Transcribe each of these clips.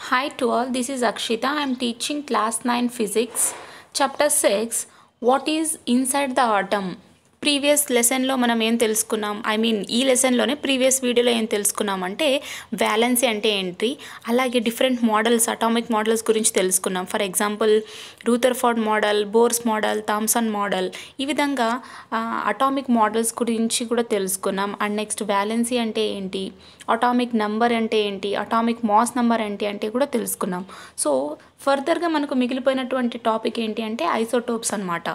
Hi to all, this is Akshita. I am teaching class 9 physics, chapter 6. What is inside the atom? Previous లెసన్లో మనం ఏం తెలుసుకున్నాం, ఈ లెసన్లోనే previous వీడియోలో ఏం తెలుసుకున్నాం అంటే వ్యాలెన్సీ అంటే ఏంటి, అలాగే డిఫరెంట్ మోడల్స్, అటామిక్ మోడల్స్ గురించి తెలుసుకున్నాం. For example Rutherford model, Bohr's model, Thomson model, ఈ విధంగా అటామిక్ మోడల్స్ గురించి కూడా తెలుసుకున్నాం. అండ్ నెక్స్ట్ వ్యాలెన్సీ అంటే ఏంటి, అటామిక్ నెంబర్ అంటే ఏంటి, అటామిక్ మాస్ నెంబర్ ఏంటి అంటే కూడా తెలుసుకున్నాం. సో ఫర్దర్గా మనకు మిగిలిపోయినటువంటి టాపిక్ ఏంటి అంటే ఐసోటోప్స్ అనమాట.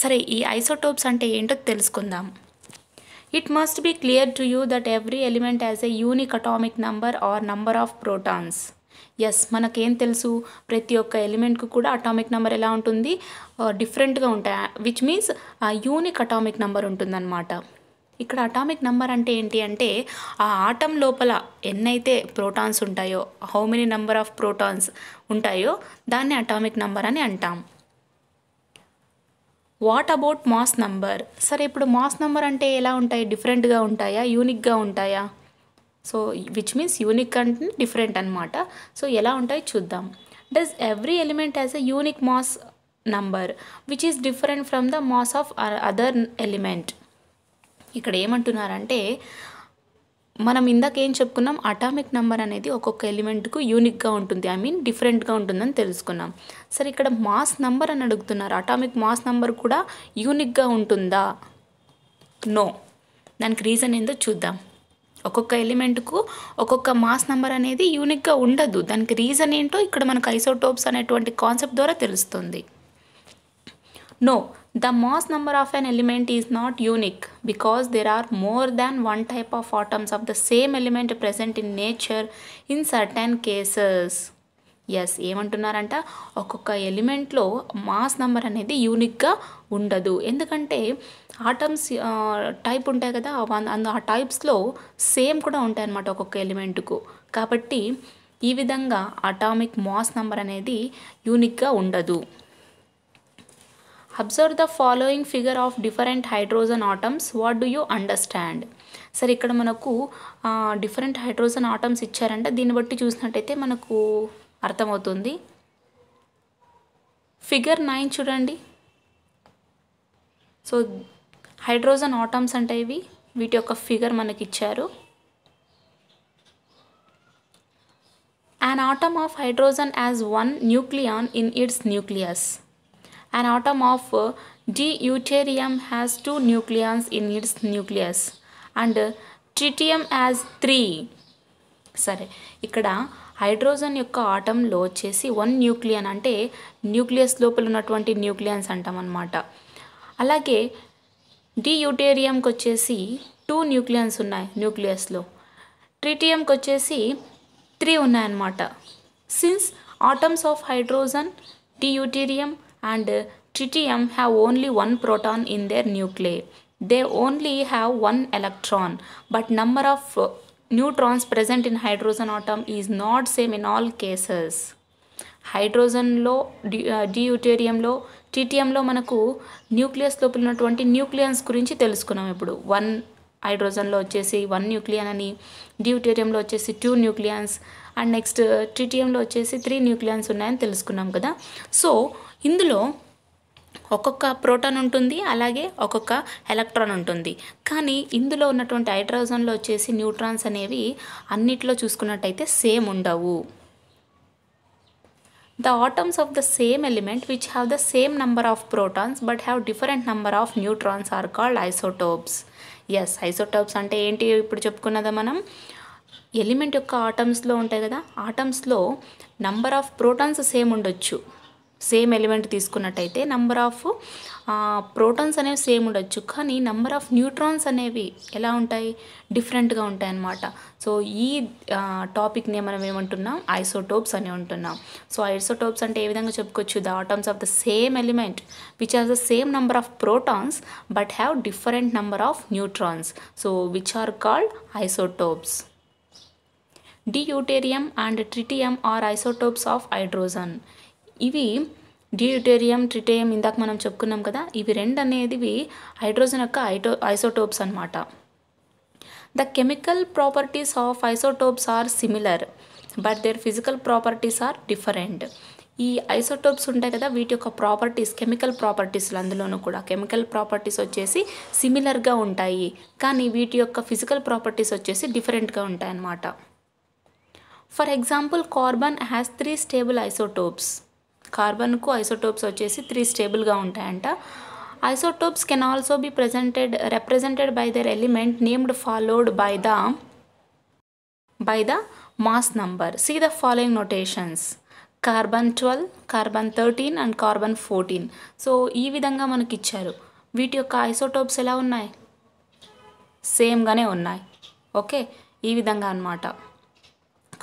సరే, ఈ ఐసోటోప్స్ అంటే ఏంటో తెలుసుకుందాం. It must be clear to you that every element has a unique atomic number or number of protons. Yes, మనకేం తెలుసు, ప్రతి ఒక్క ఎలిమెంట్కు కూడా అటామిక్ నెంబర్ ఎలా ఉంటుంది, డిఫరెంట్గా ఉంటాయి, which means unique atomic number ఉంటుందన్నమాట. ఇక్కడ అటామిక్ నెంబర్ అంటే ఏంటి అంటే ఆ ఆటం లోపల ఎన్నైతే ప్రోటాన్స్ ఉంటాయో, how many number of protons ఉంటాయో దాన్ని అటామిక్ నెంబర్ అని అంటాం. What about mass number? సరే, ఇప్పుడు మాస్ నెంబర్ అంటే ఎలా ఉంటాయి, డిఫరెంట్గా ఉంటాయా, యూనిక్గా ఉంటాయా? సో విచ్ మీన్స్ యూనిక్ అంటే డిఫరెంట్ అనమాట. సో ఎలా ఉంటాయో చూద్దాం. Does every element has a unique mass number which is different from the mass of other element? ఇక్కడ ఏమంటున్నారంటే మనం ఇందాక ఏం చెప్పుకున్నాం, అటామిక్ నెంబర్ అనేది ఒక్కొక్క ఎలిమెంట్కు యూనిక్గా ఉంటుంది, డిఫరెంట్గా ఉంటుందని తెలుసుకున్నాం. సరే, ఇక్కడ మాస్ నెంబర్ అని అడుగుతున్నారు, అటామిక్ మాస్ నెంబర్ కూడా యూనిక్గా ఉంటుందా? నో. దానికి రీజన్ ఏందో చూద్దాం. ఒక్కొక్క ఎలిమెంట్కు ఒక్కొక్క మాస్ నెంబర్ అనేది యూనిక్గా ఉండదు. దానికి రీజన్ ఏంటో ఇక్కడ మనకు ఐసోటోప్స్ అనేటువంటి కాన్సెప్ట్ ద్వారా తెలుస్తుంది. No, the mass number of an element is not unique because there are more than one type of atoms of the same element present in nature in certain cases. Yes, ఏమంటున్నారంట, ఒక్కొక్క ఎలిమెంట్లో mass number అనేది యూనిక్గా ఉండదు. ఎందుకంటే atoms type ఉంటాయి కదా, ఆ టైప్స్లో సేమ్ కూడా ఉంటాయి అన్నమాట ఒక్కొక్క ఎలిమెంట్కు. కాబట్టి ఈ విధంగా అటామిక్ మాస్ నెంబర్ అనేది యూనిక్గా ఉండదు. Observe the following figure of different hydrogen atoms. What do you understand? సరే, ఇక్కడ మనకు డిఫరెంట్ హైడ్రోజన్ ఆటమ్స్ ఇచ్చారంటే దీన్ని బట్టి చూసినట్టయితే మనకు అర్థమవుతుంది. ఫిగర్ 9 చూడండి. సో హైడ్రోజన్ ఆటమ్స్ అంటే వీటి యొక్క ఫిగర్ మనకి ఇచ్చారు. An atom of hydrogen has one nucleon in its nucleus. An atom of deuterium has 2 nucleons in its nucleus and tritium has 3. సరే, ఇక్కడ హైడ్రోజన్ యొక్క ఆటంలో వచ్చేసి 1 న్యూక్లియన్ అంటే న్యూక్లియస్ లోపల ఉన్నటువంటి న్యూక్లియన్స్ అంటాం అన్నమాట. అలాగే డియూటేరియంకి వచ్చేసి 2 న్యూక్లియన్స్ ఉన్నాయి న్యూక్లియస్లో, ట్రిటియంకి వచ్చేసి 3 ఉన్నాయన్నమాట. Since atoms of hydrogen, deuterium and tritium have only one proton in their nuclei. They only have one electron, but number of neutrons present in hydrogen atom is not same in all cases. హైడ్రోజన్లో, డియూటేరియంలో, ట్రిటియంలో మనకు nucleus లోపల ఉన్నటువంటి nucleons గురించి తెలుసుకున్నాం. ఇప్పుడు 1 హైడ్రోజన్లో వచ్చేసి 1 nucleon అని, డ్యూటేరియంలో వచ్చేసి 2 nucleons and next ట్రిటియంలో వచ్చేసి 3 న్యూక్లియన్స్ ఉన్నాయని తెలుసుకున్నాం కదా. సో ఇందులో ఒక్కొక్క ప్రోటాన్ ఉంటుంది, అలాగే ఒక్కొక్క ఎలక్ట్రాన్ ఉంటుంది. కానీ ఇందులో ఉన్నటువంటి హైడ్రోజన్లో వచ్చేసి న్యూట్రాన్స్ అనేవి అన్నిట్లో చూసుకున్నట్టయితే సేమ్ ఉండవు. The atoms of the same element which have the same number of protons but have different number of neutrons are called isotopes. Yes, isotopes అంటే ఏంటి ఇప్పుడు చెప్పుకున్నదా మనం. ఎలిమెంట్ యొక్క ఆటమ్స్లో ఉంటాయి కదా, ఆటమ్స్లో నంబర్ ఆఫ్ ప్రోటాన్స్ సేమ్ ఉండొచ్చు. సేమ్ ఎలిమెంట్ తీసుకున్నట్టయితే number of protons అనేవి సేమ్ ఉండొచ్చు, కానీ నంబర్ ఆఫ్ న్యూట్రాన్స్ అనేవి ఎలా ఉంటాయి, డిఫరెంట్గా ఉంటాయి అన్నమాట. సో ఈ టాపిక్ని మనం ఏమంటున్నాం, ఐసోటోప్స్ అని ఉంటున్నాం. సో ఐసోటోప్స్ అంటే ఏ విధంగా చెప్పుకోవచ్చు, the atoms of the same element which has the same number of protons but have different number of neutrons, so which are called isotopes. Deuterium and tritium are isotopes of hydrogen. ఇవి deuterium, tritium ఇందాక మనం చెప్పుకున్నాం కదా, ఇవి రెండు అనేవి hydrogen యొక్క isotopes అనమాట. The chemical properties of isotopes are similar. But their physical properties are different. ఈ ఐసోటోప్స్ ఉంటాయి కదా, వీటి యొక్క ప్రాపర్టీస్, కెమికల్ ప్రాపర్టీస్, అందులోనూ కూడా కెమికల్ ప్రాపర్టీస్ వచ్చేసి సిమిలర్గా ఉంటాయి, కానీ వీటి యొక్క ఫిజికల్ ప్రాపర్టీస్ వచ్చేసి డిఫరెంట్గా ఉంటాయి అన్నమాట. For example carbon has 3 stable isotopes. కార్బన్కు ఐసోటోప్స్ వచ్చేసి 3 స్టేబుల్గా ఉంటాయంట. Isotopes can also be represented by their element named followed by the mass number. See the following notations: carbon 12, carbon 13 and carbon 14. So ఈ విధంగా మనకి ఇచ్చారు. వీటి యొక్క ఐసోటోప్స్ ఎలా ఉన్నాయి? సేమ్గానే ఉన్నాయి. ఓకే, ఈ విధంగా అన్నమాట.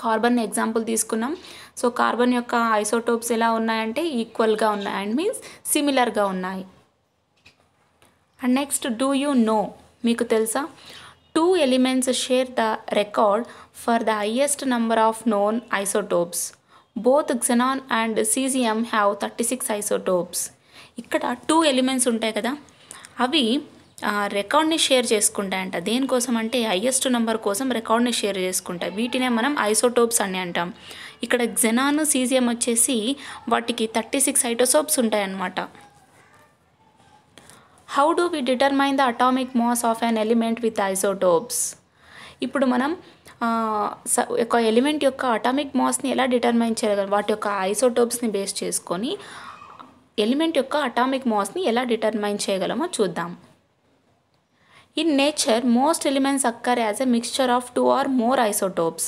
కార్బన్ ఎగ్జాంపుల్ తీసుకున్నాం. సో కార్బన్ యొక్క ఐసోటోప్స్ ఎలా ఉన్నాయంటే ఈక్వల్గా ఉన్నాయి, అండ్ మీన్స్ సిమిలర్గా ఉన్నాయి. And next, do you know, మీకు తెలుసా? 2 elements share the record for the highest number of known isotopes. Both xenon and cesium have 36 isotopes. ఇక్కడ 2 ఎలిమెంట్స్ ఉంటాయి కదా, అవి రికార్డ్ని షేర్ చేసుకుంటాయంట. దేనికోసం అంటే హైయెస్ట్ నెంబర్ కోసం రికార్డ్ని షేర్ చేసుకుంటాయి. వీటినే మనం ఐసోటోప్స్ అని అంటాం. ఇక్కడ xenon, cesium వచ్చేసి వాటికి 36 ఐసోటోప్స్ ఉంటాయన్నమాట. How do we determine the atomic mass of an element with isotopes? ఇప్పుడు మనం ఒక ఎలిమెంట్ యొక్క అటామిక్ మాస్ని ఎలా డిటర్మైన్ చేయగలం? వాటి యొక్క ఐసోటోప్స్ని బేస్ చేసుకొని ఎలిమెంట్ యొక్క అటామిక్ మాస్ని ఎలా డిటర్మైన్ చేయగలమో చూద్దాం. In nature most elements occur as a mixture of 2 or more isotopes.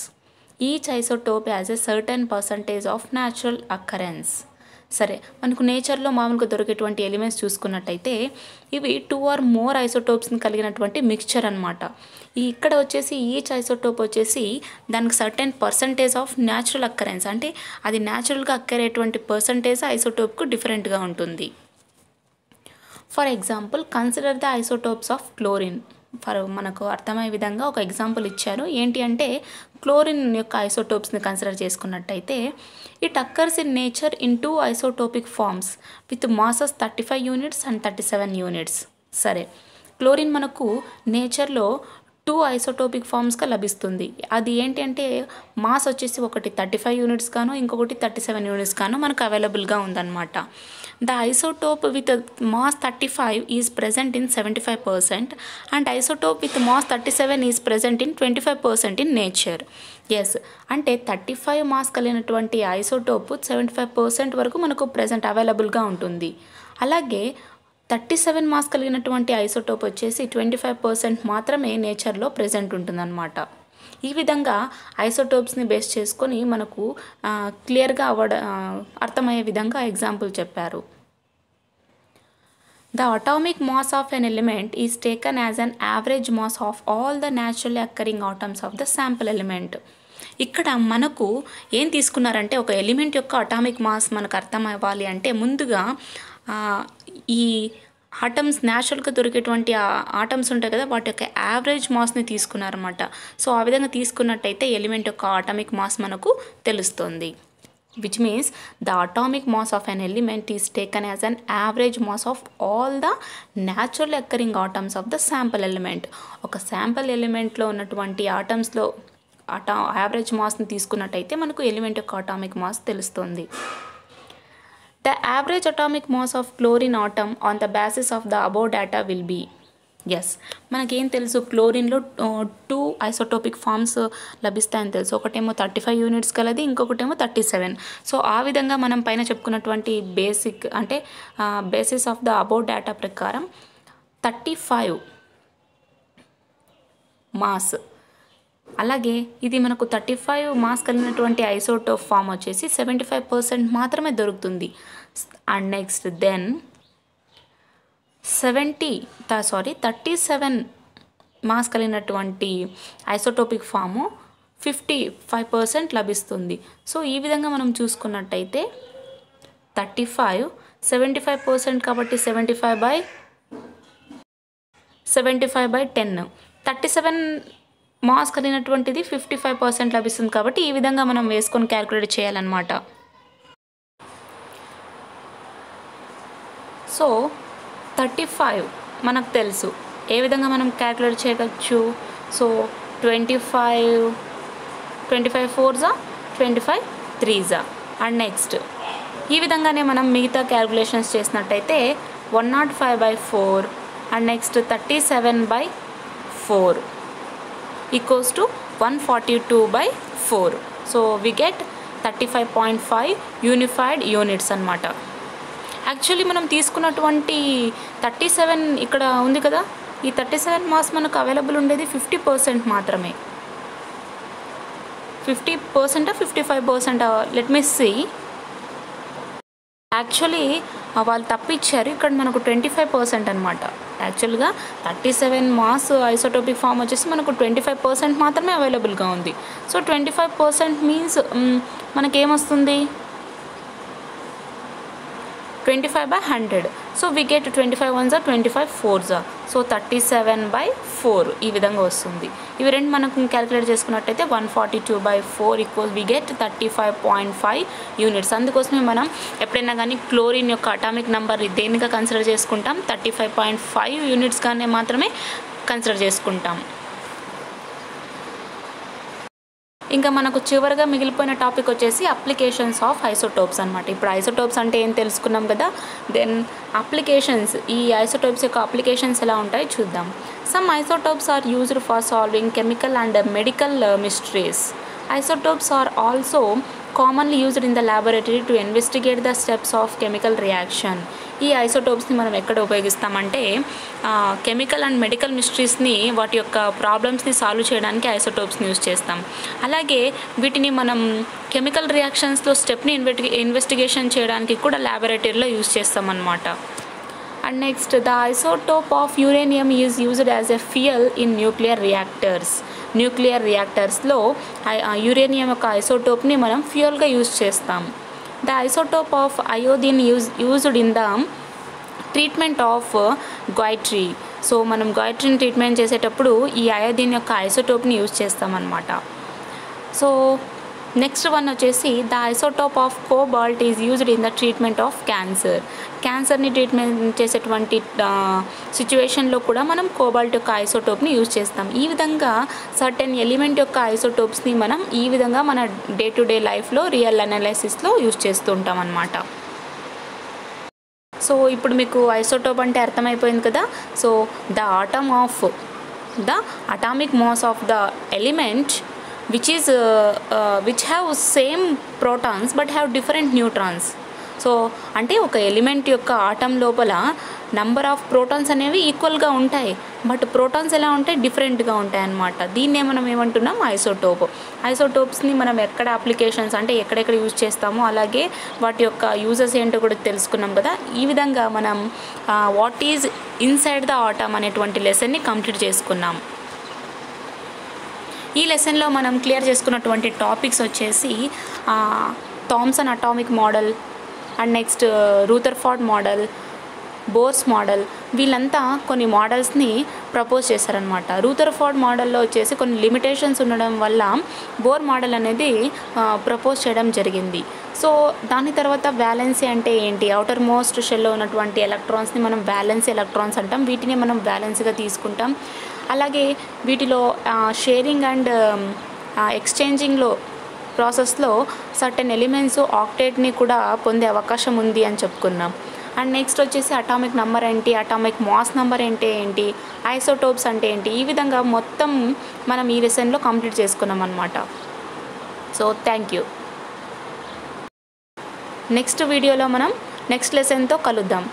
Each isotope has a certain percentage of natural occurrence. సరే, మనకు నేచర్లో మామూలుగా దొరికేటువంటి ఎలిమెంట్స్ చూసుకున్నట్టయితే ఇవి 2 or more ఐసోటోప్స్ని కలిగినటువంటి మిక్స్చర్ అనమాట. ఇక్కడ వచ్చేసి ఈచ్ ఐసోటోప్ వచ్చేసి దానికి certain percentage of natural occurrence, అంటే అది న్యాచురల్గా అక్కరేటువంటి పర్సంటేజ్ ఐసోటోప్కు డిఫరెంట్గా ఉంటుంది. For example, consider the isotopes of chlorine. మనకు అర్థమయ్యే విధంగా ఒక ఎగ్జాంపుల్ ఇచ్చారు. ఏంటి అంటే క్లోరిన్ యొక్క ఐసోటోప్స్ని కన్సిడర్ చేసుకున్నట్టయితే it occurs in nature in 2 isotopic forms with masses 35 units and 37 units. సరే, క్లోరిన్ మనకు నేచర్లో 2 ఐసోటోపిక్ ఫార్మ్స్గా లభిస్తుంది. అది ఏంటి అంటే మాస్ వచ్చేసి ఒకటి 35 units గాను, ఇంకొకటి 37 units గాను మనకు అవైలబుల్గా ఉందన్నమాట. The isotope with mass 35 is present in 75% and isotope with mass 37 is present in 25% in nature. Yes, అంటే 35 మాస్ కలిగినటువంటి ఐసోటోప్ 75% వరకు మనకు ప్రెజెంట్ అవైలబుల్గా ఉంటుంది. అలాగే 37 మాస్ కలిగినటువంటి ఐసోటోప్ వచ్చేసి 25% మాత్రమే నేచర్లో ప్రెజెంట్ ఉంటుందన్నమాట. ఈ విధంగా ఐసోటోప్స్ని బేస్ చేసుకొని మనకు క్లియర్గా అర్థమయ్యే విధంగా ఎగ్జాంపుల్ చెప్పారు. The atomic mass of an element is taken as an average mass of all the naturally occurring atoms of the sample element. ఇక్కడ మనకు ఏం తీసుకున్నారంటే ఒక ఎలిమెంట్ యొక్క అటామిక్ మాస్ మనకు అర్థం అవ్వాలి అంటే ముందుగా ఈ ఆటమ్స్ న్యాచురల్గా దొరికేటువంటి ఆటమ్స్ ఉంటాయి కదా, వాటి యొక్క యావరేజ్ మాస్ని తీసుకున్నారన్నమాట. సో ఆ విధంగా తీసుకున్నట్టయితే ఎలిమెంట్ యొక్క అటామిక్ మాస్ మనకు తెలుస్తుంది. which means the atomic mass of an element is taken as an average mass of all the naturally occurring atoms of the sample element. ఒక శాంపుల్ ఎలిమెంట్లో ఉన్నటువంటి ఆటమ్స్లో యావరేజ్ మాస్ని తీసుకున్నట్టయితే మనకు ఎలిమెంట్ యొక్క అటామిక్ మాస్ తెలుస్తుంది. The average atomic mass of chlorine atom on the basis of the above data will be, yes, మనకేం తెలుసు, క్లోరిన్లో 2 isotopic forms లభిస్తాయని తెలుసు. ఒకటేమో 35 units కలది, ఇంకొకటేమో 37. సో ఆ విధంగా మనం పైన చెప్పుకున్నటువంటి basis of the above data ప్రకారం 35 మాస్, అలాగే ఇది మనకు 35 మాస్ కలిగినటువంటి ఐసోటోప్ ఫామ్ వచ్చేసి 75% మాత్రమే దొరుకుతుంది. అండ్ నెక్స్ట్ దెన్ 37 మాస్ కలిగినటువంటి ఐసోటోపిక్ ఫాము 55% లభిస్తుంది. సో ఈ విధంగా మనం చూసుకున్నట్టయితే 35 75% కాబట్టి 75/10. 37 మాస్ కలిగినటువంటిది 55% లభిస్తుంది కాబట్టి ఈ విధంగా మనం వేసుకొని క్యాలిక్యులేట్ చేయాలన్నమాట. సో 35 మనకు తెలుసు, ఏ విధంగా మనం క్యాలిక్యులేట్ చేయవచ్చు. So 25 4s 25 3s. And next ఈ విధంగానే మనం మిగతా క్యాల్కులేషన్స్ చేసినట్టయితే 105/4 and next 37/4 equals to 142/4. So we get 35.5 unified units అన్నమాట. యాక్చువల్లీ మనం తీసుకున్నటువంటి 37 ఇక్కడ ఉంది కదా, ఈ 37 మాస్ మనకు అవైలబుల్ ఉండేది 50% మాత్రమే. 50% 55%, లెట్ మీ సీ. యాక్చువల్లీ వాళ్ళు తప్పిచ్చారు, ఇక్కడ మనకు 25% అనమాట. యాక్చువల్గా 37 మాస్ ఐసోటోపిక్ ఫామ్ వచ్చేసి మనకు 25% మాత్రమే అవైలబుల్గా ఉంది. సో 25% మీన్స్ మనకేమొస్తుంది 25/100. So we get 25 1s 25 4s. So 37/4 ఈ విధంగా వస్తుంది. ఇవి రెండు మనకు క్యాలిక్యులేట్ చేసుకున్నట్టయితే 142/4 ఈక్వల్స్ వి గెట్ 35.5 యూనిట్స్. అందుకోసమే మనం ఎప్పుడైనా కానీ క్లోరిన్ యొక్క అటామిక్ నెంబర్ దేనిగా కన్సిడర్ చేసుకుంటాం, 35.5 యూనిట్స్గానే మాత్రమే కన్సిడర్ చేసుకుంటాం. ఇంకా మనకు చివరిగా మిగిలిపోయిన టాపిక్ వచ్చేసి అప్లికేషన్స్ ఆఫ్ ఐసోటోప్స్ అనమాట. ఇప్పుడు ఐసోటోప్స్ అంటే ఏం తెలుసుకున్నాం కదా, దెన్ అప్లికేషన్స్, ఈ ఐసోటోప్స్ యొక్క అప్లికేషన్స్ ఎలా ఉంటాయో చూద్దాం. Some isotopes are used for solving chemical and medical mysteries. Isotopes are also commonly used in the laboratory to investigate the steps of chemical reaction. ఈ ఐసోటోప్స్ని మనం ఎక్కడ ఉపయోగిస్తామంటే కెమికల్ అండ్ మెడికల్ మిస్టరీస్ని, వాటి యొక్క ప్రాబ్లమ్స్ని సాల్వ్ చేయడానికి ఐసోటోప్స్ని యూజ్ చేస్తాం. అలాగే వీటిని మనం కెమికల్ రియాక్షన్స్లో స్టెప్ని ఇన్వెస్టిగేషన్ చేయడానికి కూడా ల్యాబొరేటరీలో యూజ్ చేస్తామన్నమాట. And next the isotope of uranium is used as a fuel in nuclear reactors. Nuclear రియాక్టర్స్లో యురేనియం యొక్క ఐసోటోప్ని మనం ఫ్యూయల్గా యూజ్ చేస్తాం. The isotope of iodine used in the treatment of goitre. సో మనం గాయిట్రీని ట్రీట్మెంట్ చేసేటప్పుడు ఈ అయోడిన్ యొక్క ఐసోటోప్ని యూజ్ చేస్తామన్నమాట. సో నెక్స్ట్ వన్ వచ్చేసి the isotope of cobalt is used in the treatment of cancer. క్యాన్సర్ని ట్రీట్మెంట్ చేసేటువంటి సిచ్యువేషన్లో కూడా మనం కోబాల్ట్ యొక్క ఐసోటోప్ని యూజ్ చేస్తాం. ఈ విధంగా సర్టెన్ ఎలిమెంట్ యొక్క ఐసోటోప్స్ని మనం ఈ విధంగా మన డే టు డే లైఫ్లో రియల్ అనాలిసిస్లో యూజ్ చేస్తూ ఉంటాం అన్నమాట. సో ఇప్పుడు మీకు ఐసోటోప్ అంటే అర్థమైపోయింది కదా. So the atom of the atomic mass of the element which have same protons but have different neutrons. So అంటే ఒక ఎలిమెంట్ యొక్క ఆటమ్ లోపల నంబర్ ఆఫ్ ప్రోటాన్స్ అనేవి ఈక్వల్గా ఉంటాయి, బట్ ప్రోటాన్స్ ఎలా ఉంటాయి, డిఫరెంట్గా ఉంటాయి అన్నమాట. దీన్నే మనం ఏమంటున్నాం, ఐసోటోప్. ఐసోటోప్స్ని మనం ఎక్కడ అప్లికేషన్స్ అంటే ఎక్కడెక్కడ యూజ్ చేస్తామో, అలాగే వాటి యొక్క యూజెస్ ఏంటో కూడా తెలుసుకున్నాం కదా. ఈ విధంగా మనం what is inside the atom అనేటువంటి లెసన్ని కంప్లీట్ చేసుకున్నాం. ఈ లెసన్లో మనం క్లియర్ చేసుకున్నటువంటి టాపిక్స్ వచ్చేసి Thomson atomic model and next Rutherford model, Bohr's model. వీళ్ళంతా కొన్ని మోడల్స్ని ప్రపోజ్ చేశారనమాట. రూథర్ఫోర్డ్ మోడల్లో వచ్చేసి కొన్ని లిమిటేషన్స్ ఉండడం వల్ల బోర్ మోడల్ అనేది ప్రపోజ్ చేయడం జరిగింది. సో దాని తర్వాత వ్యాలెన్సీ అంటే ఏంటి, అవుటర్ మోస్ట్ షెల్లో ఉన్నటువంటి ఎలక్ట్రాన్స్ని మనం వ్యాలెన్సీ ఎలక్ట్రాన్స్ అంటాం. వీటిని మనం వ్యాలెన్సీగా తీసుకుంటాం. అలాగే వీటిలో షేరింగ్ అండ్ ఎక్స్చేంజింగ్లో ప్రాసెస్లో సర్టెన్ ఎలిమెంట్స్ ఆక్టేట్ని కూడా పొందే అవకాశం ఉంది అని చెప్పుకున్నాం. అండ్ నెక్స్ట్ వచ్చేసి అటామిక్ నెంబర్ ఏంటి, అటామిక్ మాస్ నెంబర్ అంటే ఏంటి, ఐసోటోప్స్ అంటే ఏంటి, ఈ విధంగా మొత్తం మనం ఈ లెసన్లో కంప్లీట్ చేసుకున్నాం అన్నమాట. So thank you. నెక్స్ట్ వీడియోలో మనం నెక్స్ట్ లెసన్తో కలుద్దాం.